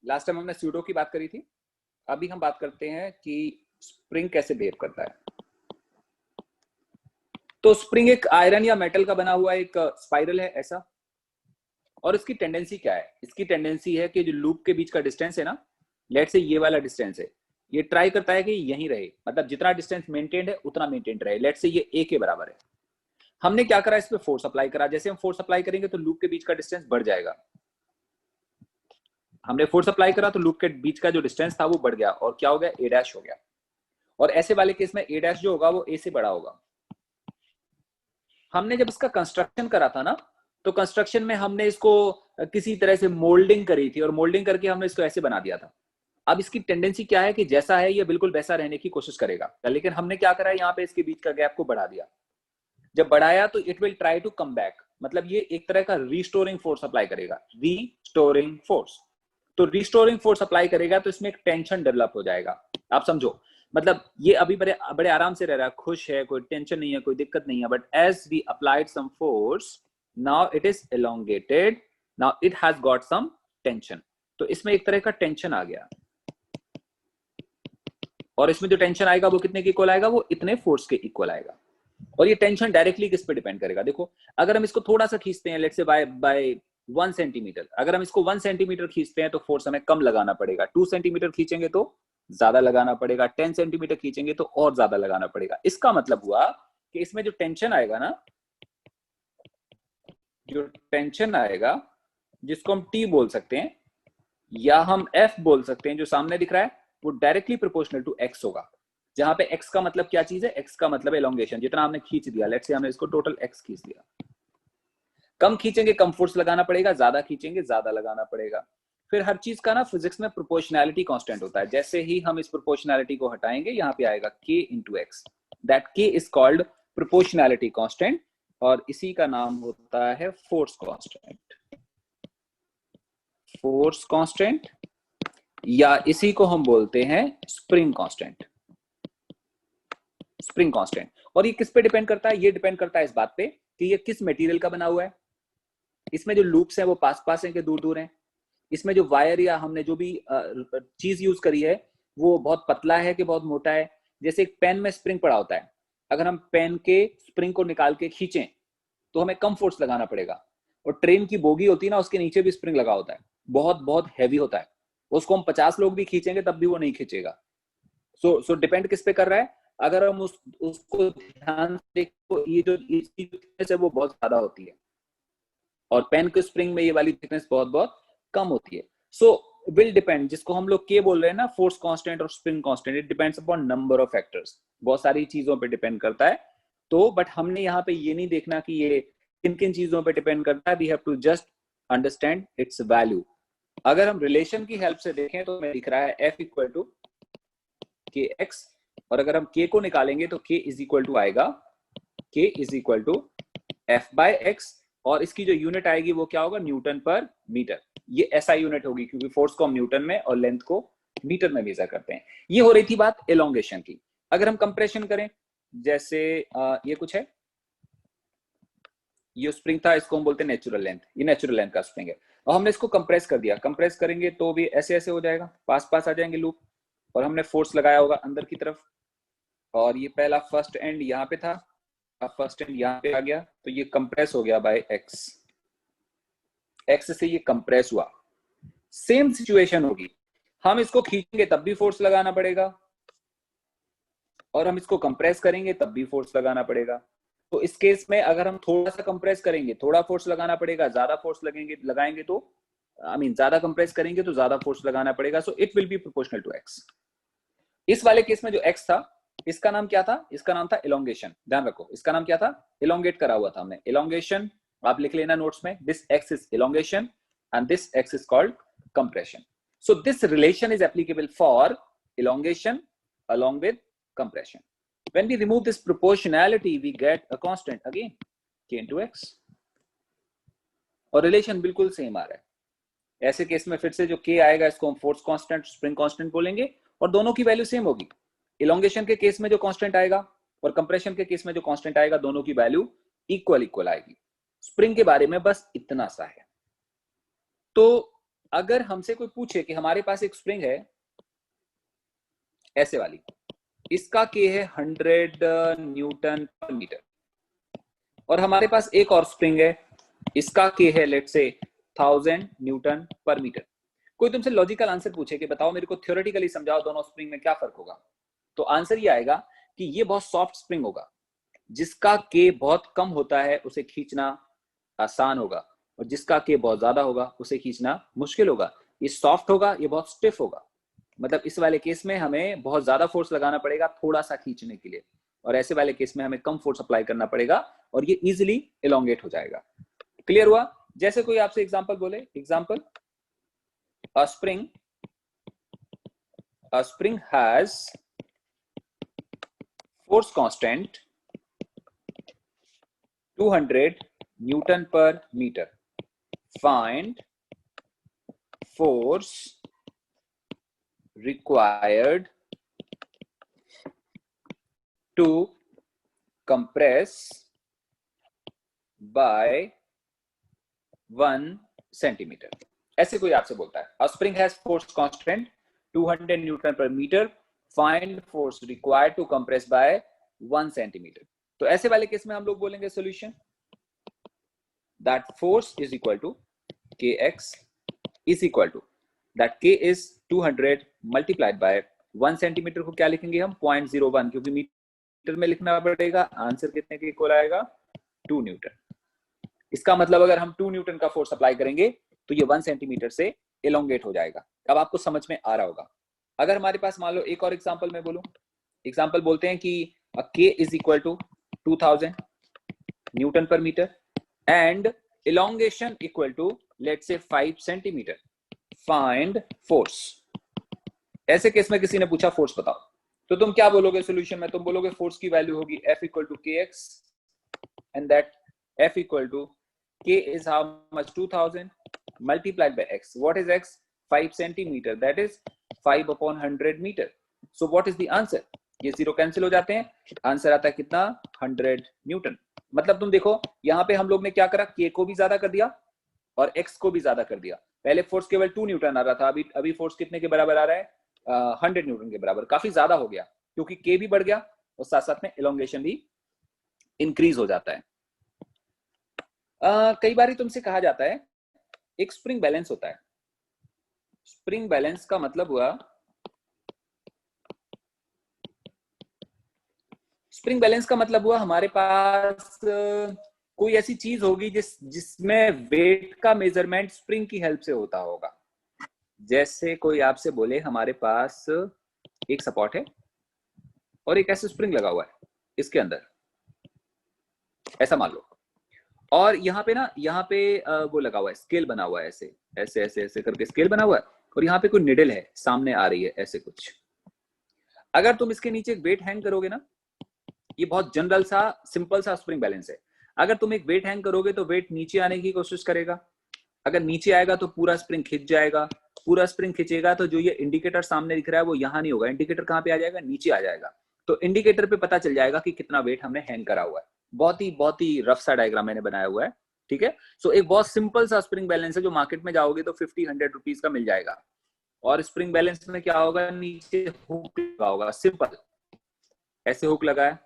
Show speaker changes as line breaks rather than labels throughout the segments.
Last time हमने pseudo की बात करी थी, अभी हम बात करते हैं कि स्प्रिंग कैसे बिहेव करता है। तो स्प्रिंग एक आयरन या मेटल का बना हुआ एक स्पाइरल है ऐसा, और इसकी टेंडेंसी क्या है? इसकी टेंडेंसी है कि जो लूप के बीच का डिस्टेंस है ना, लेट से ये वाला डिस्टेंस है, ये ट्राई करता है कि यहीं रहे, मतलब जितना डिस्टेंस मेंटेन्ड है उतना मेंटेन्ड रहे। लेट से ये ए के बराबर है। हमने क्या करा, इस पे फोर्स अप्लाई करा। जैसे हम फोर्स अप्लाई करेंगे तो लूप के बीच का डिस्टेंस बढ़ जाएगा। हमने फोर्स अप्लाई करा तो लूप के बीच का जो डिस्टेंस था वो बढ़ गया, और क्या हो गया, ए डैश हो गया। और ऐसे वाले केस में ए डैश जो होगा वो ए से बड़ा होगा। हमने जब इसका कंस्ट्रक्शन करा था ना, तो कंस्ट्रक्शन में हमने इसको किसी तरह से मोल्डिंग करी थी, और मोल्डिंग करके हमने इसको ऐसे बना दिया था। अब इसकी टेंडेंसी क्या है कि जैसा है ये बिल्कुल वैसा रहने की कोशिश करेगा, लेकिन हमने क्या करा, यहाँ पे इसके बीच का गैप को बढ़ा दिया। जब बढ़ाया तो it will try to come back, मतलब ये एक तरह का रिस्टोरिंग फोर्स अप्लाई करेगा, रिस्टोरिंग फोर्स। तो रिस्टोरिंग फोर्स अप्लाई करेगा तो इसमें एक टेंशन डेवलप हो जाएगा। आप समझो, मतलब ये अभी बड़े बड़े आराम से रह रहा है, खुश है, कोई टेंशन नहीं है, कोई दिक्कत नहीं है। But as we applied some force, now it is elongated, now it has got some tension. तो इसमें एक तरह का टेंशन आ गया, और इसमें जो टेंशन आएगा वो कितने के इक्वल आएगा, वो इतने फोर्स के इक्वल आएगा। और ये टेंशन डायरेक्टली किस पे डिपेंड करेगा? देखो, अगर हम इसको थोड़ा सा खींचते हैं, लेट्स से बाय 1 सेंटीमीटर, अगर हम इसको 1 सेंटीमीटर खींचते हैं तो फोर्स हमें कम लगाना पड़ेगा। 2 सेंटीमीटर खींचेंगे तो ज्यादा लगाना पड़ेगा, 10 सेंटीमीटर खींचेंगे तो और ज्यादा लगाना पड़ेगा। इसका मतलब हुआ कि इसमें जो टेंशन आएगा ना, जो टेंशन आएगा, जिसको हम टी बोल सकते हैं या हम एफ बोल सकते हैं, जो सामने दिख रहा है, वो डायरेक्टली प्रोपोर्शनल टू एक्स होगा। जहां पे x का मतलब क्या चीज है, x का मतलब एलोंगेशन, जितना हमने खींच दिया। लेट्स से हमने इसको टोटल x खींच दिया। कम खींचेंगे कम फोर्स लगाना पड़ेगा, ज्यादा खींचेंगे ज्यादा लगाना पड़ेगा। फिर हर चीज का ना फिजिक्स में प्रोपोर्शनैलिटी कांस्टेंट होता है। जैसे ही हम इस प्रोपोर्शनैलिटी को हटाएंगे, यहाँ पे आएगा k into x, that k is called proportionality constant, और इसी का नाम होता है फोर्स कांस्टेंट। फोर्स कांस्टेंट, या इसी को हम बोलते हैं स्प्रिंग कांस्टेंट। Spring constant. और ये किस पे डिपेंड करता है? ये डिपेंड करता है इस बात पे कि ये किस मटेरियल का बना हुआ है। इसमें जो लूप्स हैं वो पास पास हैं कि दूर दूर हैं। इसमें जो वायर या हमने जो भी चीज यूज करी है वो बहुत पतला है कि बहुत मोटा है। जैसे एक पेन में स्प्रिंग पड़ा होता है, अगर हम पेन के स्प्रिंग को निकाल के खींचें तो हमें कम फोर्स लगाना पड़ेगा। और ट्रेन की बोगी होती है ना, उसके नीचे भी स्प्रिंग लगा होता है, बहुत बहुत हैवी होता है, उसको हम 50 लोग भी खींचेंगे तब भी वो नहीं खींचेगा। सो डिपेंड किस पे कर रहा है? अगर हम उसको ध्यान से देखो, ये जो थिकनेस है वो बहुत ज्यादा होती है, और पेन के स्प्रिंग में ये वाली थिकनेस बहुत बहुत कम होती है। सो विल डिपेंड, जिसको हम लोग के बोल रहे हैं ना, फोर्स कांस्टेंट और spring constant, it depends upon number of factors, बहुत सारी चीजों पे डिपेंड करता है। तो बट हमने यहाँ पे ये नहीं देखना कि ये किन किन चीजों पे डिपेंड करता है, we have to just understand its value. अगर हम रिलेशन की हेल्प से देखें तो हमें दिख रहा है F equal to k x, और अगर हम k को निकालेंगे तो k इज इक्वल टू आएगा k is equal to F by x, और इसकी जो यूनिट आएगी वो क्या होगा, न्यूटन पर मीटर। ये ऐसा यूनिट होगी क्योंकि फोर्स को हम न्यूटन में और लेंथ को मीटर में मेजर करते हैं। ये हो रही थी बात एलोंगेशन की। अगर हम कंप्रेशन करें, जैसे ये कुछ है, ये स्प्रिंग था, इसको हम बोलते हैं नेचुरल लेंथ, ये नेचुरल लेंथ का स्प्रिंग है, और हमने इसको कंप्रेस कर दिया। कंप्रेस करेंगे तो भी ऐसे ऐसे हो जाएगा, पास पास आ जाएंगे लूप, और हमने फोर्स लगाया होगा अंदर की तरफ, और ये पहला फर्स्ट एंड यहाँ पे था, अब फर्स्ट एंड यहाँ पे आ गया, तो ये कंप्रेस हो गया बाय एक्स, एक्स से ये कंप्रेस हुआ। सेम सिचुएशन होगी, हम इसको खींचेंगे तब भी फोर्स लगाना पड़ेगा, और हम इसको कंप्रेस करेंगे तब भी फोर्स लगाना पड़ेगा। तो इस केस में अगर हम थोड़ा सा कंप्रेस करेंगे थोड़ा फोर्स लगाना पड़ेगा, ज्यादा फोर्स लगाएंगे तो ज्यादा कंप्रेस करेंगे तो ज्यादा फोर्स लगाना पड़ेगा। So it will be proportional to x. इस वाले केस में जो एक्स था, इसका नाम क्या था? इसका नाम था इलोंगेशन। ध्यान रखो, इसका नाम क्या था? इलोंगेट करा हुआ था हमने, इलोंगेशन। आप लिख लेना नोट्स में, this x is elongation and this x is called compression. So this relation is applicable for elongation along with compression. When we remove this proportionality, we get a constant again, k into x. और relation बिल्कुल same आ रहा है। ऐसे case में फिर से जो k आएगा इसको हम फोर्स कांस्टेंट, स्प्रिंग कांस्टेंट बोलेंगे, और दोनों की वैल्यू सेम होगी। इलोंगेशन के केस में जो कांस्टेंट आएगा और कंप्रेशन के केस में जो कांस्टेंट आएगा, दोनों की वैल्यू इक्वल आएगी। स्प्रिंग के बारे में बस इतना सा है। तो अगर हमसे कोई पूछे कि हमारे पास एक स्प्रिंग है ऐसे वाली, इसका के है 100 न्यूटन पर मीटर, और हमारे पास एक और स्प्रिंग है, इसका के है लेट्स से 1000 न्यूटन पर मीटर। कोई तुमसे लॉजिकल आंसर पूछे कि बताओ मेरे को थ्योरेटिकली समझाओ दोनों स्प्रिंग में क्या फर्क होगा, तो आंसर ये आएगा कि ये बहुत सॉफ्ट स्प्रिंग होगा, जिसका के बहुत कम होता है उसे खींचना आसान होगा, और जिसका के बहुत ज्यादा होगा उसे खींचना मुश्किल होगा। ये सॉफ्ट होगा, ये बहुत स्टिफ होगा, मतलब इस वाले केस में हमें बहुत ज्यादा फोर्स लगाना पड़ेगा थोड़ा सा खींचने के लिए, और ऐसे वाले केस में हमें कम फोर्स अप्लाई करना पड़ेगा और ये इजिली एलोंगेट हो जाएगा। क्लियर हुआ? जैसे कोई आपसे एग्जांपल बोले, example a spring has force constant 200 Newton per meter. Find force required to compress by 1 centimeter. ऐसे कोई आपसे बोलता है a spring has force constant 200 Newton per meter, find force required to compress by 1 centimeter. तो ऐसे वाले case में हम लोग बोलेंगे solution that force is equal to kx is equal to that k is 200 multiplied by 1 centimeter को क्या लिखेंगे हम 0.01, क्योंकि मीटर में लिखना पड़ेगा। आंसर कितने के इक्वल आएगा 2 न्यूटन। इसका मतलब अगर हम 2 न्यूटन का फोर्स अप्लाई करेंगे तो ये 1 सेंटीमीटर से एलोंगेट हो जाएगा। अब आपको समझ में आ रहा होगा। अगर हमारे पास मान लो एक और एग्जांपल में बोलूं, एग्जांपल बोलते हैं कि k is equal to 2000 newton पर metre and elongation equal to let's say 5 centimetre, find force. ऐसे केस में किसी ने पूछा फोर्स बताओ, तो तुम क्या बोलोगे सॉल्यूशन में? तुम बोलोगे फोर्स की वैल्यू होगी F equal to kx and that F equal to k is how much 2000 multiplied by x. What is x? 5 centimeter, that is 5 upon 100 meter. So what is the answer? ये zero cancel हो जाते हैं, answer आता है कितना 100 Newton. मतलब तुम देखो यहाँ पे हम लोग ने क्या करा, k को भी ज्यादा कर दिया और x को भी ज्यादा कर दिया। पहले फोर्स केवल 2 न्यूटन आ रहा था, अभी फोर्स कितने के बराबर आ रहा है 100 न्यूटन के बराबर। काफी ज्यादा हो गया क्योंकि k भी बढ़ गया और साथ साथ में एलोंगेशन भी इंक्रीज हो जाता है। कई बार तुमसे कहा जाता है एक स्प्रिंग बैलेंस होता है। स्प्रिंग बैलेंस का मतलब हुआ, स्प्रिंग बैलेंस का मतलब हुआ हमारे पास कोई ऐसी चीज होगी जिसमें वेट का मेजरमेंट स्प्रिंग की हेल्प से होता होगा। जैसे कोई आपसे बोले हमारे पास एक सपोर्ट है और एक ऐसे स्प्रिंग लगा हुआ है इसके अंदर, ऐसा मान लो, और यहाँ पे वो लगा हुआ है, स्केल बना हुआ है, ऐसे ऐसे ऐसे ऐसे करके स्केल बना हुआ है, और यहाँ पे कोई निडल है सामने आ रही है ऐसे कुछ। अगर तुम इसके नीचे एक वेट हैंग करोगे ना, ये बहुत जनरल सा सिंपल सा स्प्रिंग बैलेंस है। अगर तुम एक वेट हैंग करोगे तो वेट नीचे आने की कोशिश करेगा, अगर नीचे आएगा तो पूरा स्प्रिंग खिंच जाएगा, पूरा स्प्रिंग खिंचेगा तो जो ये इंडिकेटर सामने दिख रहा है वो यहाँ नहीं होगा, इंडिकेटर कहाँ पे आ जाएगा, नीचे आ जाएगा। तो इंडिकेटर पे पता चल जाएगा कि कितना वेट हमने हैंग करा हुआ है। बहुत ही रफ सा डायग्राम मैंने बनाया हुआ है, ठीक है। सो एक बहुत सिंपल सा स्प्रिंग बैलेंस है जो मार्केट में जाओगे तो 50-100 रुपीज का मिल जाएगा। और स्प्रिंग बैलेंस में क्या होगा, नीचे हुक लगा होगा, सिंपल ऐसे हुक लगा है,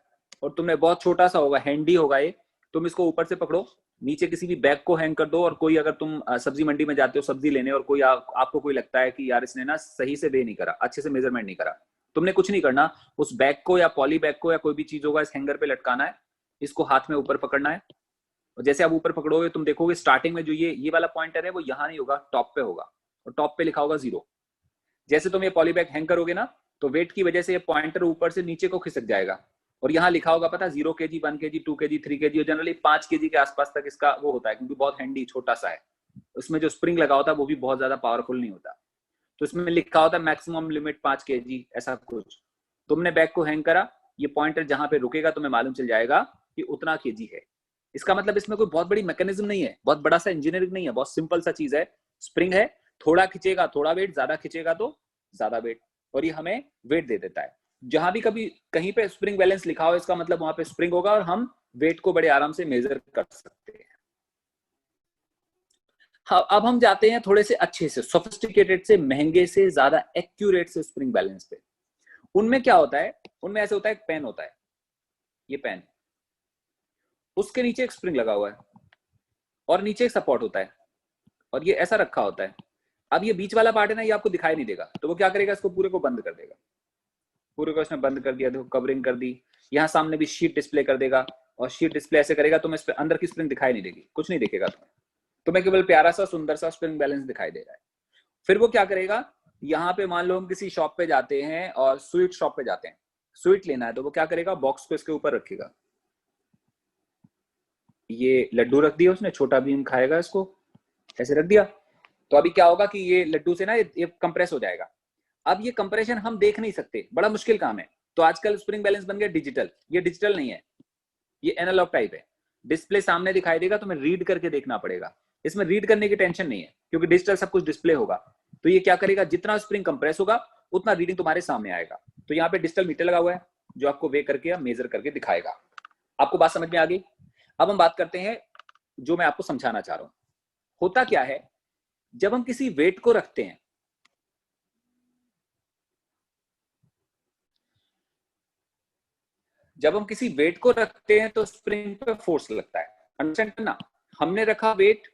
और तुमने बहुत छोटा सा होगा, हैंडी होगा ये, तुम इसको ऊपर से पकड़ो, नीचे किसी भी बैग को हैंग कर दो, और कोई अगर तुम सब्जी मंडी में जाते हो सब्जी लेने और कोई आपको कोई लगता है कि यार इसने ना सही से वे नहीं करा, अच्छे से मेजरमेंट नहीं करा, तुमने कुछ नहीं करना, उस बैग को या पॉली बैग को या कोई भी चीज होगा इस हैंगर पे लटकाना है, इसको हाथ में ऊपर पकड़ना है, और जैसे आप ऊपर पकड़ोगे तुम देखोगे स्टार्टिंग में जो ये वाला पॉइंटर है वो यहाँ नहीं होगा, टॉप पे होगा, और टॉप पे लिखा होगा 0। जैसे तुम ये पॉली बैग हैंग करोगे ना तो वेट की वजह से ये पॉइंटर ऊपर से नीचे को खिसक जाएगा, और यहाँ लिखा होगा पता 0 kg 1 kg 2 kg 3 kg, और जनरली 5 kg के आसपास तक इसका वो होता है, क्योंकि बहुत हैंडी छोटा सा है। उसमें जो स्प्रिंग लगा होता है वो भी बहुत ज्यादा पावरफुल नहीं होता, तो इसमें लिखा होता है मैक्सिमम लिमिट 5 kg ऐसा कुछ। तुमने बैग को हैंग करा, ये पॉइंटर जहां पे रुकेगा तुम्हें मालूम चल जाएगा कि उतना केजी है। इसका मतलब इसमें कोई बहुत बड़ी मैकेनिज्म नहीं है, बहुत बड़ा सा इंजीनियरिंग नहीं है, बहुत सिंपल सा चीज है। स्प्रिंग है, थोड़ा खिंचेगा थोड़ा वेट, ज्यादा खिंचेगा तो ज्यादा वेट, और ये हमें वेट दे देता है। जहां भी कभी कहीं पे स्प्रिंग बैलेंस लिखा हो इसका मतलब वहां पे स्प्रिंग होगा और हम वेट को बड़े आराम से मेजर कर सकते हैं। हाँ, अब हम जाते हैं थोड़े से अच्छे से, सोफिस्टिकेटेड से, महंगे से, ज्यादा एक्यूरेट से स्प्रिंग बैलेंस पे। उनमें क्या होता है, उनमें ऐसे होता है, एक पेन होता है, ये पेन, उसके नीचे एक स्प्रिंग लगा हुआ है और नीचे एक सपोर्ट होता है और ये ऐसा रखा होता है। अब ये बीच वाला पार्ट है ना, ये आपको दिखाई नहीं देगा, तो वो क्या करेगा, इसको पूरे को बंद कर देगा। पूरे को इसने बंद कर दिया, देखो कवरिंग कर दी। यहाँ सामने भी शीट डिस्प्ले कर देगा और शीट डिस्प्ले ऐसे करेगा, तुम्हें तो अंदर की स्प्रिंग दिखाई नहीं देगी, कुछ नहीं दिखेगा तुम्हें केवल प्यारा सा सुंदर सा स्प्रिंग बैलेंस दिखाई दे रहा है। फिर वो क्या करेगा, यहाँ पे मान लो हम किसी शॉप पे जाते हैं और स्वीट शॉप पे जाते हैं, स्वीट लेना है, तो वो क्या करेगा, बॉक्स को इसके ऊपर रखेगा। ये लड्डू रख दिया उसने, छोटा भीम खाएगा इसको, ऐसे रख दिया। तो अभी क्या होगा कि ये लड्डू से ना ये कंप्रेस हो जाएगा। अब ये कंप्रेशन हम देख नहीं सकते, बड़ा मुश्किल काम है। तो आजकल स्प्रिंग बैलेंस बन गया डिजिटल। ये डिजिटल नहीं है, ये एनालॉग टाइप है। डिस्प्ले सामने दिखाई देगा, तुम्हें रीड करके देखना पड़ेगा। इसमें रीड करने की टेंशन नहीं है क्योंकि डिजिटल सब कुछ डिस्प्ले होगा। तो ये क्या करेगा, जितना स्प्रिंग कंप्रेस होगा उतना रीडिंग तुम्हारे सामने आएगा। तो यहाँ पे डिजिटल मीटर लगा हुआ है जो आपको वे करके या मेजर करके दिखाएगा। आपको बात समझ में आ गई? अब हम बात करते हैं जो मैं आपको समझाना चाह रहा हूं। होता क्या है, जब हम किसी वेट को रखते हैं, जब हम किसी वेट को रखते हैं तो स्प्रिंग पे फोर्स लगता है। अंडरस्टैंड करना, हमने रखा वेट,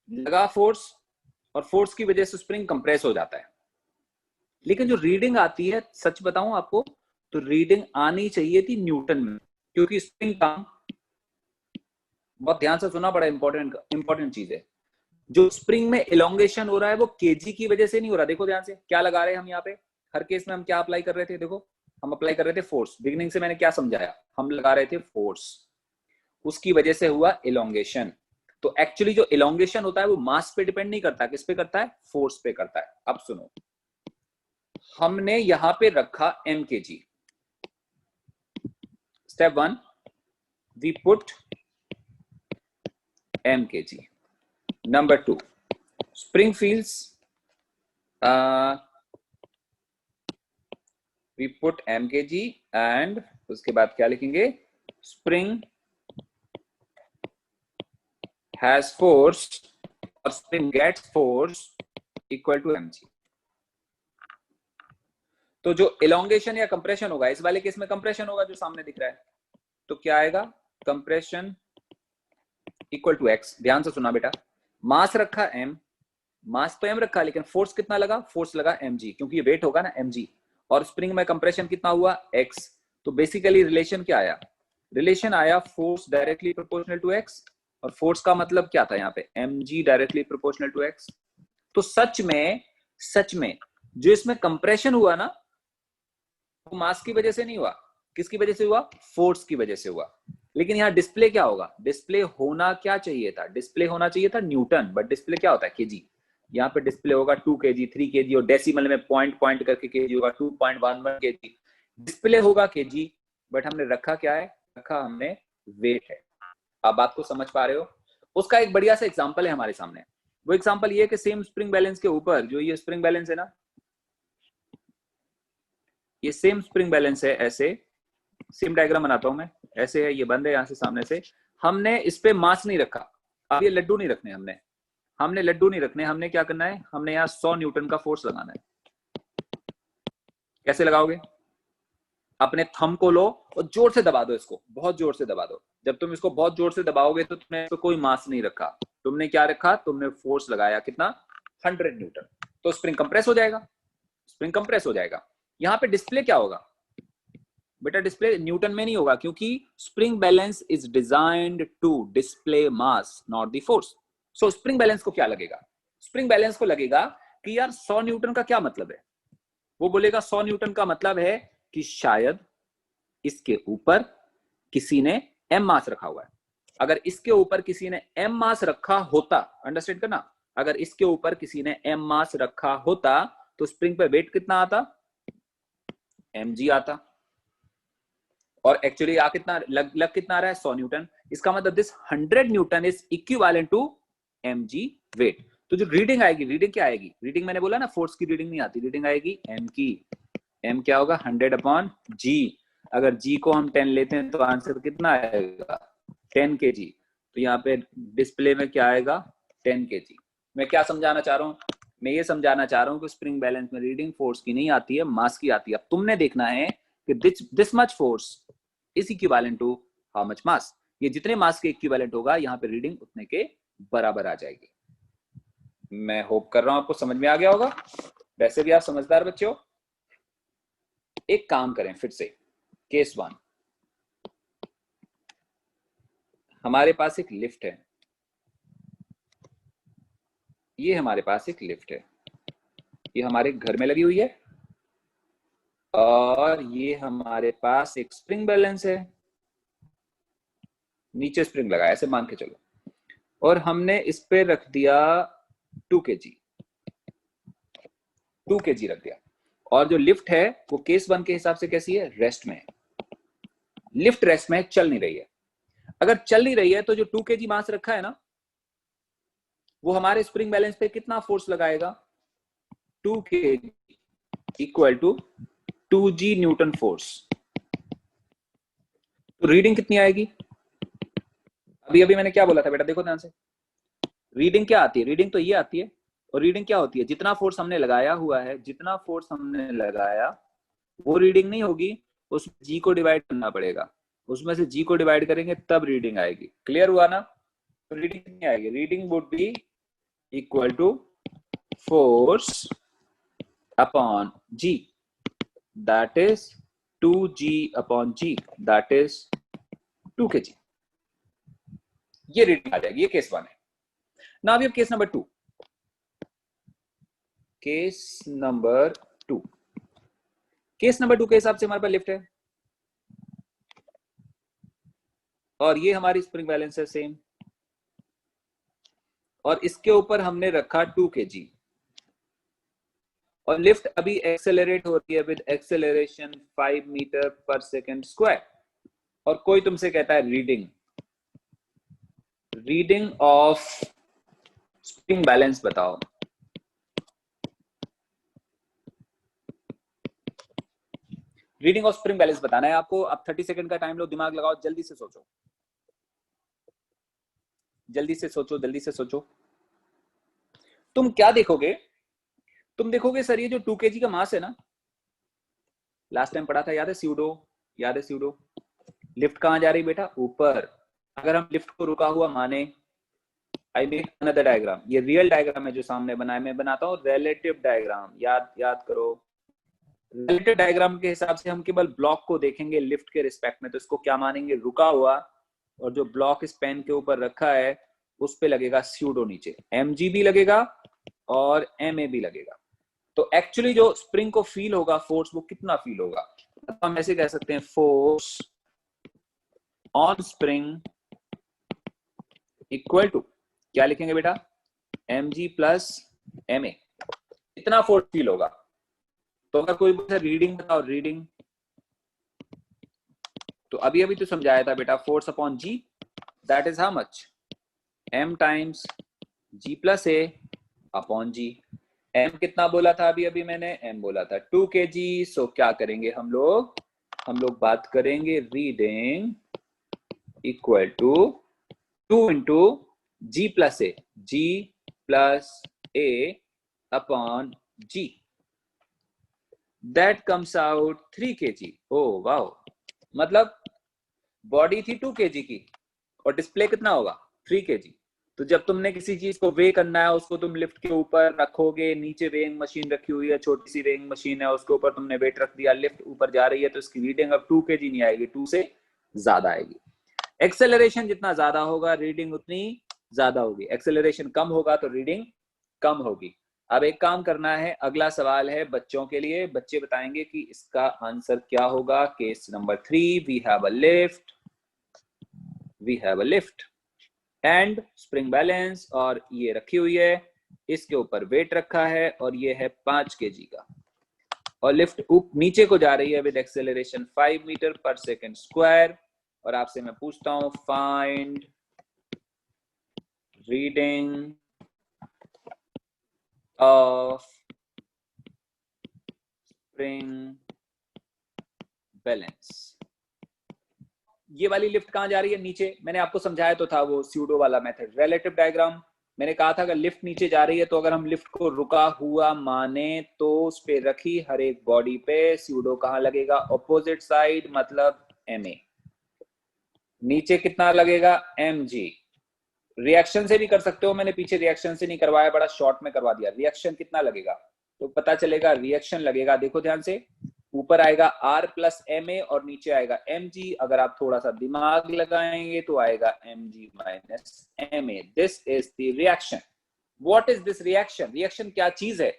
लगा फोर्स, और फोर्स की वजह से स्प्रिंग कंप्रेस हो जाता है। लेकिन जो रीडिंग आती है, सच बताऊं आपको, तो रीडिंग आनी चाहिए थी न्यूटन में, क्योंकि स्प्रिंग काम, बहुत ध्यान से सुना, बड़ा इंपॉर्टेंट चीज है। जो स्प्रिंग में इलोंगेशन हो रहा है वो केजी की वजह से नहीं हो रहा। देखो ध्यान से, क्या लगा रहे हैं हम यहाँ पे, हर केस में हम क्या अप्लाई कर रहे थे, देखो हम अप्लाई कर रहे थे फोर्स। बिगिनिंग से मैंने क्या समझाया, हम लगा रहे थे फोर्स, उसकी वजह से हुआ इलोंगेशन। तो एक्चुअली जो इलोंगेशन होता है वो मास पे डिपेंड नहीं करता, किस पे करता है, फोर्स पे करता है। अब सुनो, हमने यहां पे रखा m kg। Step 1, we put m kg। Number 2, spring feels, we put m kg and उसके बाद क्या लिखेंगे, स्प्रिंग हैज फोर्स और spring gets force equal to mg। तो जो इलोंगेशन या कंप्रेशन होगा, इस वाले केस में कंप्रेशन होगा जो सामने दिख रहा है, तो क्या आएगा, कंप्रेशन इक्वल टू x। ध्यान से सुना बेटा, मास रखा m, मास तो m रखा, लेकिन फोर्स कितना लगा, फोर्स लगा mg, क्योंकि ये वेट होगा ना mg, और स्प्रिंग में कंप्रेशन कितना हुआ, x। तो बेसिकली रिलेशन क्या आया, रिलेशन आया force directly proportional to x, और फोर्स का मतलब क्या था यहाँ पे, mg directly proportional to x। तो सच में जो इसमें कंप्रेशन हुआ ना, वो मास की वजह से नहीं हुआ, किसकी वजह से हुआ, फोर्स की वजह से हुआ। लेकिन यहाँ डिस्प्ले क्या होगा, डिस्प्ले होना क्या चाहिए था, डिस्प्ले होना चाहिए था न्यूटन, बट डिस्प्ले क्या होता है, केजी। यहाँ पे डिस्प्ले होगा 2 kg, 3 kg, और डेसिमल में पॉइंट करके केजी होगा, 2.11 kg। डिस्प्ले होगा केजी, बट हमने रखा क्या है, रखा हमने वेट है। आप बात को समझ पा रहे हो? उसका एक बढ़िया सा एग्जाम्पल है हमारे सामने। वो एग्जाम्पल ये है कि सेम स्प्रिंग बैलेंस के ऊपर जो ये स्प्रिंग बैलेंस है ना, ये सेम स्प्रिंग बैलेंस है, ऐसे सेम डायग्राम बनाता हूं मैं, ऐसे है, ये बंद है यहां से सामने से, हमने इस पे मास नहीं रखा। अब ये लड्डू नहीं रखने, हमने लड्डू नहीं रखने, हमने क्या करना है, हमने यहाँ 100 न्यूटन का फोर्स लगाना है। कैसे लगाओगे, अपने थंब को लो और जोर से दबा दो, इसको बहुत जोर से दबा दो। जब तुम इसको बहुत जोर से दबाओगे तो तुमने इस पे कोई मास नहीं रखा, तुमने क्या रखा, तुमने फोर्स लगाया, कितना, 100 न्यूटन। तो स्प्रिंग कंप्रेस हो जाएगा, स्प्रिंग कंप्रेस हो जाएगा। यहाँ पे डिस्प्ले क्या होगा बेटा, डिस्प्ले न्यूटन में नहीं होगा, क्योंकि spring balance is designed to display mass not the force. So spring balance को क्या लगेगा, स्प्रिंग बैलेंस को लगेगा कि यार 100 न्यूटन का क्या मतलब है। वो बोलेगा 100 न्यूटन का मतलब है कि शायद इसके ऊपर किसी ने m मास रखा हुआ है। अगर इसके ऊपर किसी ने m मास रखा होता, अंडरस्टैंड करना, अगर इसके ऊपर किसी ने m मास रखा होता तो स्प्रिंग पे वेट कितना आता, mg आता। और एक्चुअली आ कितना लग कितना आ रहा है, 100 न्यूटन। इसका मतलब this 100 newton is equivalent to mg weight. तो जो रीडिंग आएगी, रीडिंग क्या आएगी, रीडिंग मैंने बोला ना फोर्स की रीडिंग नहीं आती, रीडिंग आएगी m की। m क्या होगा, 100/g। अगर g को हम 10 लेते हैं तो आंसर कितना आएगा, 10 kg। तो यहाँ पे डिस्प्ले में क्या आएगा, 10 kg। मैं क्या समझाना चाह रहा हूँ? मैं ये समझाना चाह रहा हूँ कि स्प्रिंग बैलेंस में रीडिंग फोर्स की नहीं आती है, मास की आती है। अब तुमने देखना है कि this much force is equivalent to how much mass. ये जितने मास के इक्विवेलेंट होगा यहाँ पे रीडिंग उतने के बराबर आ जाएगी। मैं होप कर रहा हूं आपको समझ में आ गया होगा। वैसे भी आप समझदार बच्चे हो। एक काम करें फिर से, केस 1, हमारे पास एक लिफ्ट है। ये हमारे पास एक लिफ्ट है, ये हमारे घर में लगी हुई है, और ये हमारे पास एक स्प्रिंग बैलेंस है, नीचे स्प्रिंग लगा ऐसे मान के चलो, और हमने इस पे रख दिया 2 kg, 2 kg रख दिया। और जो लिफ्ट है वो केस 1 के हिसाब से कैसी है? रेस्ट में है। लिफ्ट रेस्ट में चल नहीं रही है। अगर चल नहीं रही है तो जो 2 kg मास रखा है ना, वो हमारे स्प्रिंग बैलेंस पे कितना फोर्स लगाएगा? 2 kg equal to 2g newton force. तो रीडिंग कितनी आएगी? अभी अभी मैंने क्या बोला था बेटा, देखो ध्यान से। रीडिंग क्या आती है? रीडिंग तो ये आती है। और रीडिंग क्या होती है? जितना फोर्स हमने लगाया हुआ है, जितना फोर्स हमने लगाया वो रीडिंग नहीं होगी, उसमें जी को डिवाइड करना पड़ेगा। उसमें से जी को डिवाइड करेंगे तब रीडिंग आएगी। क्लियर हुआ ना? तो रीडिंग कितनी आएगी? Reading would be equal to force upon g, that is 2g upon g, that is 2 kg। ये रीडिंग आ जाएगी। ये केस 1 है ना। अभी अब case number 2, case number 2, case number 2 के हिसाब से हमारे पास लिफ्ट है, और ये हमारी स्प्रिंग बैलेंस है सेम, और इसके ऊपर हमने रखा 2 kg, और लिफ्ट अभी एक्सेलरेट हो रही है विद एक्सेलरेशन 5 मीटर पर सेकेंड स्क्वायर। और कोई तुमसे कहता है रीडिंग ऑफ स्प्रिंग बैलेंस बताओ। रीडिंग ऑफ स्प्रिंग बैलेंस बताना है आपको। अब 30 सेकंड का टाइम लो, दिमाग लगाओ, जल्दी से सोचो, जल्दी से सोचो, जल्दी से सोचो। तुम क्या देखोगे? तुम देखोगे सर ये जो 2 kg का मास है ना, लास्ट टाइम पढ़ा था, याद है स्यूडो? याद है स्यूडो? लिफ्ट कहां जा रही बेटा? ऊपर। अगर हम लिफ्ट को रुका हुआ माने, आई मेक अनदर डायग्राम। ये रियल डायग्राम है जो सामने बना है, मैं बनाता हूँ रिलेटिव डायग्राम। याद करो, रिलेटिव डायग्राम के हिसाब से हम केवल ब्लॉक को देखेंगे लिफ्ट के रिस्पेक्ट में। तो इसको क्या मानेंगे? रुका हुआ, और जो ब्लॉक इस पेन के ऊपर रखा है उस पे लगेगा स्यूडो, नीचे mg भी लगेगा और ma भी लगेगा। तो एक्चुअली जो स्प्रिंग को फील होगा फोर्स, वो कितना फील होगा? तो हम ऐसे कह सकते हैं force on spring equal to, क्या लिखेंगे बेटा? mg plus ma। इतना फोर्स फील होगा। तो अगर कोई बोले रीडिंग बताओ, रीडिंग, तो अभी अभी तो समझाया था बेटा, force upon g, that is how much? m times g plus a upon g. m कितना बोला था अभी अभी मैंने? m बोला था 2 kg। सो क्या करेंगे हम लोग बात करेंगे reading equal to 2 into g plus a upon g, that comes out 3 kg। Oh wow, मतलब बॉडी थी 2 kg की और डिस्प्ले कितना होगा? 3 kg। तो जब तुमने किसी चीज को वे करना है, उसको तुम लिफ्ट के ऊपर रखोगे, नीचे वेइंग मशीन रखी हुई है, छोटी सी वेइंग मशीन है, उसके ऊपर तुमने वेट रख दिया, लिफ्ट ऊपर जा रही है, तो इसकी रीडिंग अब 2 kg नहीं आएगी, 2 से ज्यादा आएगी। एक्सेलरेशन जितना ज्यादा होगा रीडिंग उतनी ज्यादा होगी, एक्सेलरेशन कम होगा तो रीडिंग कम होगी। अब एक काम करना है, अगला सवाल है बच्चों के लिए। बच्चे बताएंगे कि इसका आंसर क्या होगा। Case number 3, we have a lift and spring balance, और ये रखी हुई है, इसके ऊपर वेट रखा है, और ये है 5 kg का, और लिफ्ट नीचे को जा रही है विद एक्सेलरेशन 5 मीटर पर सेकेंड स्क्वायर। और आपसे मैं पूछता हूं, find reading of spring balance. ये वाली लिफ्ट कहां जा रही है? नीचे। मैंने आपको समझाया तो था वो स्यूडो वाला मेथड, रिलेटिव डायग्राम। मैंने कहा था अगर लिफ्ट नीचे जा रही है तो अगर हम लिफ्ट को रुका हुआ माने तो उस पे रखी हर एक बॉडी पे स्यूडो कहाँ लगेगा, ऑपोजिट साइड, मतलब ma। नीचे कितना लगेगा, mg। रिएक्शन से भी कर सकते हो, मैंने पीछे रिएक्शन से नहीं करवाया, बड़ा शॉर्ट में करवा दिया। रिएक्शन कितना लगेगा तो पता चलेगा, रिएक्शन लगेगा, देखो ध्यान से, ऊपर आएगा R प्लस ma और नीचे आएगा mg। अगर आप थोड़ा सा दिमाग लगाएंगे तो आएगा mg minus ma। This is the reaction. What is this reaction? Reaction क्या चीज है?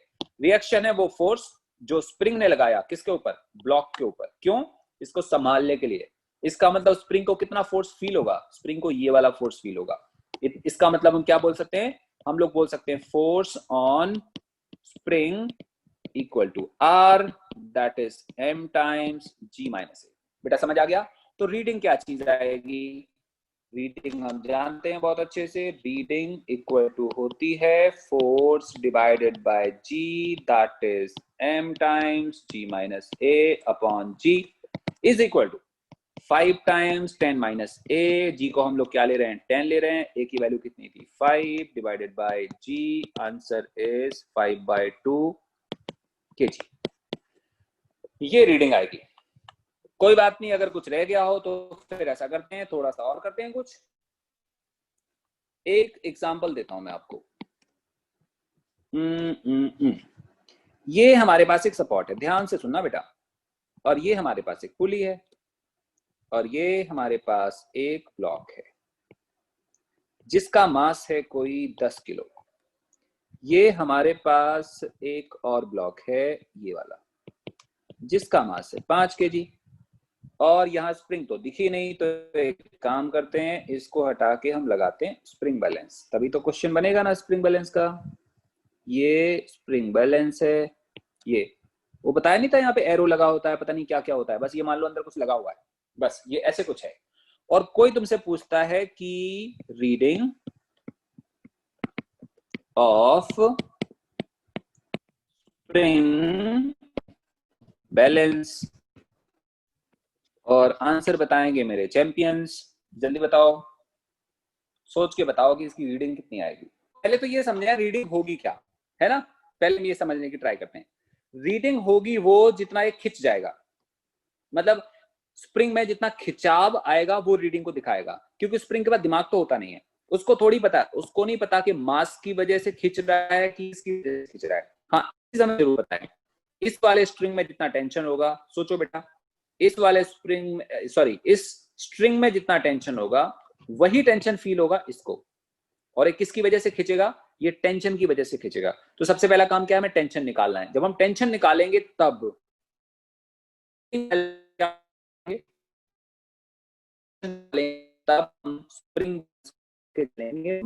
रिएक्शन है वो फोर्स जो स्प्रिंग ने लगाया किसके ऊपर, ब्लॉक के ऊपर। क्यों? इसको संभालने के लिए। इसका मतलब स्प्रिंग को कितना फोर्स फील होगा, स्प्रिंग को ये वाला फोर्स फील होगा। इसका मतलब हम क्या बोल सकते हैं, हम लोग बोल सकते हैं force on spring equal to R, that is m times g minus a। बेटा समझ आ गया? तो रीडिंग क्या चीज आएगी, रीडिंग हम जानते हैं बहुत अच्छे से, रीडिंग इक्वल टू होती है force divided by g, that is m times g minus a upon g is equal to 5 times 10 minus a। जी को हम लोग क्या ले रहे हैं, 10 ले रहे हैं। a की वैल्यू कितनी थी, 5 divided by g, answer is 5/2 kg। ये रीडिंग आएगी। कोई बात नहीं, अगर कुछ रह गया हो तो फिर ऐसा करते हैं, थोड़ा सा और करते हैं कुछ। एक एग्जांपल देता हूं मैं आपको। ये हमारे पास एक सपोर्ट है, ध्यान से सुनना बेटा, और ये हमारे पास एक पुली है, और ये हमारे पास एक ब्लॉक है जिसका मास है कोई 10 किलो। ये हमारे पास एक और ब्लॉक है ये वाला जिसका मास है 5 kg, और यहाँ स्प्रिंग तो दिखी नहीं, तो एक काम करते हैं, इसको हटा के हम लगाते हैं स्प्रिंग बैलेंस, तभी तो क्वेश्चन बनेगा ना स्प्रिंग बैलेंस का। ये स्प्रिंग बैलेंस है, ये वो बताया नहीं था यहाँ पे एरो लगा होता है, पता नहीं क्या क्या होता है, बस ये मान लो अंदर कुछ लगा हुआ है, बस ये ऐसे कुछ है। और कोई तुमसे पूछता है कि रीडिंग ऑफ स्प्रिंग बैलेंस, और आंसर बताएंगे मेरे चैंपियंस। जल्दी बताओ, सोच के बताओ कि इसकी रीडिंग कितनी आएगी। पहले तो ये समझना रीडिंग होगी क्या, है ना, पहले हम ये समझने की ट्राई करते हैं। रीडिंग होगी वो जितना ये खिंच जाएगा, मतलब स्प्रिंग में जितना खिंचाव आएगा वो रीडिंग को दिखाएगा, क्योंकि स्प्रिंग के पास दिमाग तो होता नहीं है, उसको थोड़ी पता, उसको नहीं पता कि मास की वजह से खिंच रहा है कि इसकी वजह से खिंच रहा है। हाँ, हमें जरूर पता है इस वाले स्ट्रिंग में जितना टेंशन होगा, सोचो बेटा, इस वाले स्प्रिंग सॉरी इस स्ट्रिंग में जितना टेंशन होगा वही टेंशन फील होगा इसको, और एक किसकी वजह से खींचेगा, ये टेंशन की वजह से खींचेगा। तो सबसे पहला काम क्या है, हमें टेंशन निकालना है। जब हम टेंशन निकालेंगे तब हम स्प्रिंग लेंगे,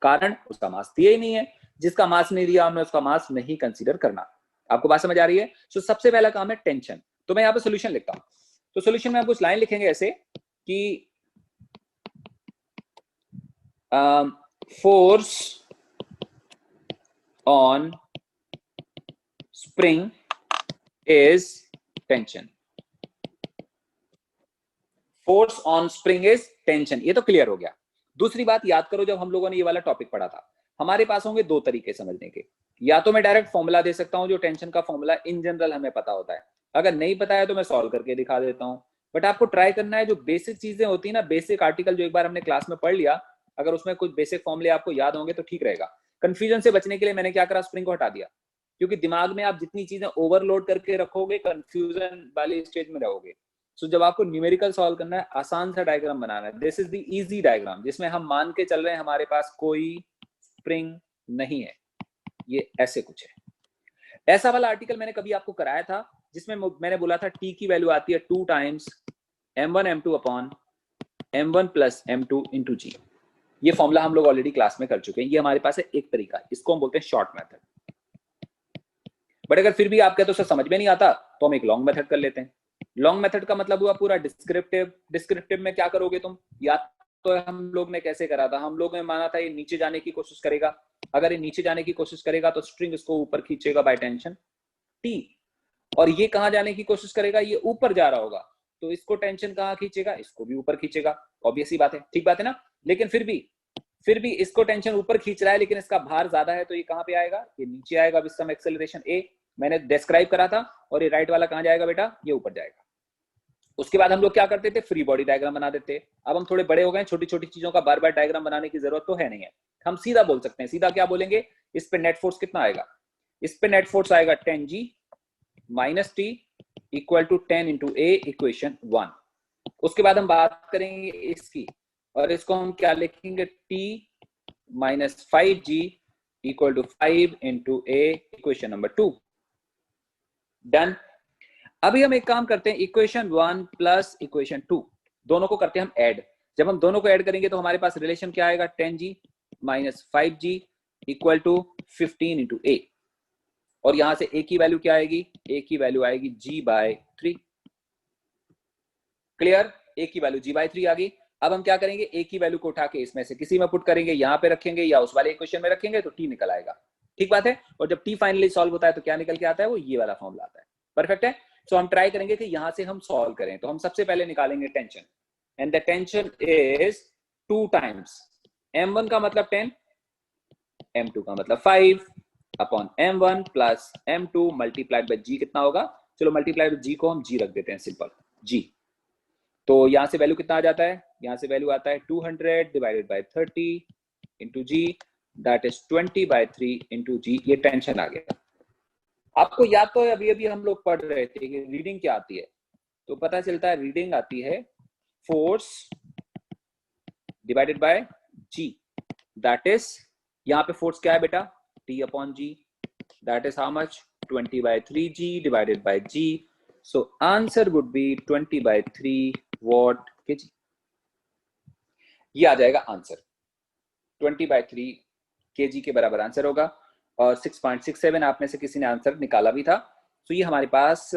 कारण उसका मास दिया ही नहीं है, जिसका मास नहीं दिया हमने उसका मास नहीं कंसीडर करना। आपको बात समझ आ रही है? तो सबसे पहला काम है टेंशन। तो मैं यहाँ पे सोल्यूशन लिखता हूं, तो सोल्यूशन में आप कुछ लाइन लिखेंगे ऐसे कि force on spring is tension, force on spring is tension. ये तो क्लियर हो गया। दूसरी बात याद करो, जब हम लोगों ने ये वाला टॉपिक पढ़ा था, हमारे पास होंगे दो तरीके समझने के, या तो मैं डायरेक्ट फॉर्मूला दे सकता हूं, जो टेंशन का फॉर्मूला इन जनरल हमें पता होता है, अगर नहीं पता है तो मैं सॉल्व करके दिखा देता हूं। बट आपको ट्राई करना है, जो बेसिक चीजें होती है ना, बेसिक आर्टिकल जो एक बार हमने क्लास में पढ़ लिया, अगर उसमें कुछ बेसिक फॉर्मूले आपको याद होंगे तो ठीक रहेगा। कंफ्यूजन से बचने के लिए मैंने क्या करा, स्प्रिंग को हटा दिया, क्योंकि दिमाग में आप जितनी चीजें ओवरलोड करके रखोगे कंफ्यूजन वाली स्टेज में रहोगे। सो जब आपको न्यूमेरिकल सॉल्व करना है, आसान सा डायग्राम बनाना है, this is the easy diagram, जिसमें हम मान के चल रहे हैं हमारे पास कोई स्प्रिंग नहीं है, ये ऐसे कुछ है। ऐसा वाला आर्टिकल मैंने कभी आपको कराया था, जिसमें मैंने बोला था टी की वैल्यू आती है 2 times m1 m2 upon m1 plus m2 into g. ये फॉर्मूला हम लोग ऑलरेडी क्लास में कर चुके हैं। ये हमारे पास है एक तरीका, इसको हम बोलते हैं शॉर्ट मेथड। बट अगर फिर भी आप कहते हो सर समझ में नहीं आता, तो हम एक लॉन्ग मेथड कर लेते हैं। लॉन्ग मेथड का मतलब हुआ पूरा डिस्क्रिप्टिव। डिस्क्रिप्टिव में क्या करोगे तुम, या तो हम लोग ने कैसे करा था, हम लोग ने माना था ये नीचे जाने की कोशिश करेगा, अगर ये नीचे जाने की कोशिश करेगा तो स्ट्रिंग इसको ऊपर खींचेगा बाय टेंशन टी, और ये कहां जाने की कोशिश करेगा, ये ऊपर जा रहा होगा, तो इसको टेंशन कहां खींचेगा, इसको भी ऊपर खींचेगा। ऑब्वियस ही बात है, ठीक बात है ना। लेकिन फिर भी फिर भी इसको टेंशन ऊपर खींच रहा है लेकिन इसका भार ज्यादा है, तो ये कहां पे आएगा, ये नीचे आएगा विद सम एक्सेलरेशन a, मैंने डिस्क्राइब करा था। और ये राइट वाला कहां जाएगा बेटा, ये ऊपर जाएगा। उसके बाद हम लोग क्या करते थे, फ्री बॉडी डायग्राम बना देते। अब हम थोड़े बड़े हो गए, छोटी छोटी चीजों का बार बार डायग्राम बनाने की जरूरत तो है नहीं है, हम सीधा बोल सकते हैं। सीधा क्या बोलेंगे, इस पे नेट फोर्स कितना आएगा, इस पे नेट फोर्स आएगा 10g minus T equal to 10 into a equation 1। उसके बाद हम बात करेंगे इसकी, और इसको हम क्या लिखेंगे, t minus 5g equal to 5 into a equation number 2। Done. अभी हम एक काम करते हैं, इक्वेशन 1 प्लस इक्वेशन 2 दोनों को करते हैं हम ऐड। जब हम दोनों को ऐड करेंगे तो हमारे पास रिलेशन क्या आएगा, 10g minus 5g equal to 15 into a, और यहां से a की वैल्यू क्या आएगी, a की वैल्यू आएगी g/3। क्लियर, a की वैल्यू g/3 आ गई। अब हम क्या करेंगे, a की वैल्यू को उठा के इसमें से किसी में पुट करेंगे, यहां पे रखेंगे या उस वाले इक्वेशन में रखेंगे तो t निकल आएगा। ठीक बात है। और जब t फाइनली सॉल्व होता है तो क्या निकल के आता है, वो ये वाला फॉर्मूला आता है। परफेक्ट है। सो हम ट्राई करेंगे कि यहां से हम सॉल्व करें। तो हम सबसे पहले निकालेंगे tension, and the tension is 2 times m1 का मतलब 10, m2 का मतलब 5 upon m1 plus m2 multiplied by g कितना होगा, चलो मल्टीप्लाइड बाय g को हम g रख देते हैं, सिंपल g। तो यहां से वैल्यू कितना आ जाता है, यहां से वैल्यू आता है 200 divided by 30 into g, that is 20/3 into g. ये टेंशन आ गया। आपको याद तो है, अभी अभी हम लोग पढ़ रहे थे कि रीडिंग क्या आती है, तो पता चलता है रीडिंग आती है force divided by g, that is, यहाँ पे फोर्स क्या है बेटा, T upon g, that is how much, 20/3g divided by g। So answer would be 20/3 what k g. ये आ जाएगा आंसर, 20/3 kg के बराबर आंसर होगा। और 6.67 आप में से किसी ने आंसर निकाला भी था। तो ये हमारे पास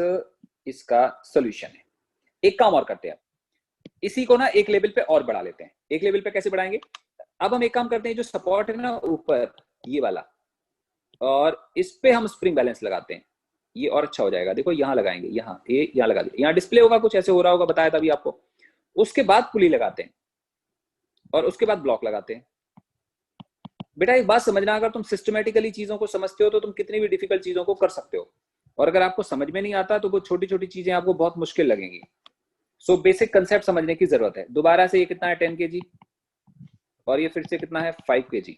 इसका सोल्यूशन है। एक काम और करते हैं, इसी को ना एक लेवल पे और बढ़ा लेते हैं। एक लेवल पे कैसे बढ़ाएंगे, अब हम एक काम करते हैं, जो सपोर्ट है ना ऊपर ये वाला, और इस पे हम स्प्रिंग बैलेंस लगाते हैं, ये और अच्छा हो जाएगा। देखो यहाँ लगाएंगे, यहाँ ए यहाँ लगा दिया, यहाँ डिस्प्ले होगा, कुछ ऐसे हो रहा होगा, बताया था अभी आपको। उसके बाद पुली लगाते हैं और उसके बाद ब्लॉक लगाते हैं। बेटा एक बात समझना, अगर तुम सिस्टमेटिकली चीजों को समझते हो तो तुम कितनी भी डिफिकल्ट चीजों को कर सकते हो, और अगर आपको समझ में नहीं आता तो वो छोटी छोटी चीजें आपको बहुत मुश्किल लगेंगी। सो बेसिक कंसेप्ट समझने की जरूरत है। दोबारा से ये कितना है 10 kg, और ये फिर से कितना है 5 kg,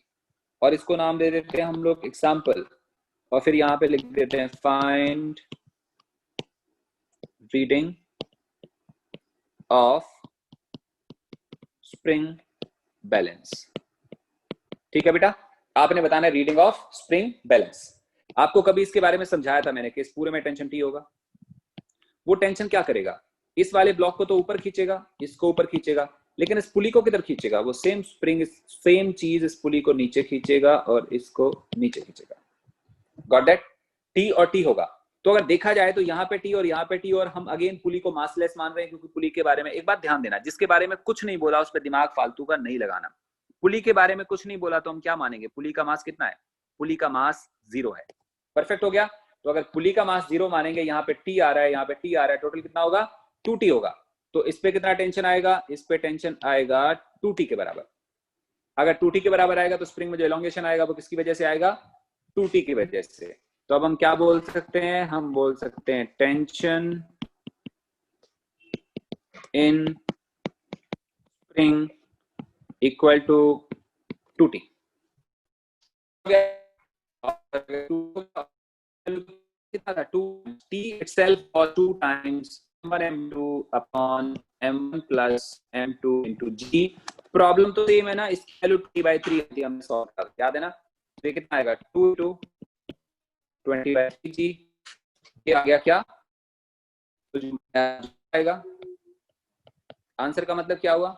और इसको नाम दे देते हैं हम लोग एग्जाम्पल, और फिर यहाँ पे लिख देते हैं find reading of spring balance. ठीक है बेटा, आपने बताना है रीडिंग ऑफ स्प्रिंग बैलेंस। आपको कभी इसके बारे में समझाया था मैंने कि इस पूरे में टेंशन टी होगा। वो टेंशन क्या करेगा, इस वाले ब्लॉक को तो ऊपर खींचेगा, इसको ऊपर खींचेगा, लेकिन इस पुली को किधर खींचेगा, वो सेम स्प्रिंग सेम चीज इस पुली को नीचे खींचेगा और इसको नीचे खींचेगा। गॉट दैट, टी और टी होगा। तो अगर देखा जाए तो यहाँ पे टी और यहाँ पे टी, और हम अगेन पुली को मासलेस मान रहे हैं, क्योंकि पुली के बारे में एक बात ध्यान देना, जिसके बारे में कुछ नहीं बोला उस पर दिमाग फालतू का नहीं लगाना। पुली के बारे में कुछ नहीं बोला तो हम क्या मानेंगे, पुली का मास कितना है, पुली का मास 0 है। परफेक्ट हो गया। तो अगर पुली का मास 0 मानेंगे, यहाँ पे टी आ रहा है, यहाँ पे टी आ रहा है, टोटल कितना होगा 2t होगा। तो इस पे कितना टेंशन आएगा, इस पे टेंशन आएगा 2t के बराबर। अगर 2t के बराबर आएगा तो स्प्रिंग में जो एलोंगेशन आएगा वो किसकी वजह से आएगा, 2t की वजह से। तो अब हम क्या बोल सकते हैं, हम बोल सकते हैं tension in spring equal to 2t। कितना था 2t itself और 2 times m1 m2 upon m1 plus m2 into g। Problem तो सेम है ना, इसकी वैल्यू t/3 थी, हमने सॉल्व कर, याद है ना। तो ये कितना आएगा 2 into 20/3g। ये आ गया क्या, तो आएगा आंसर का मतलब क्या हुआ,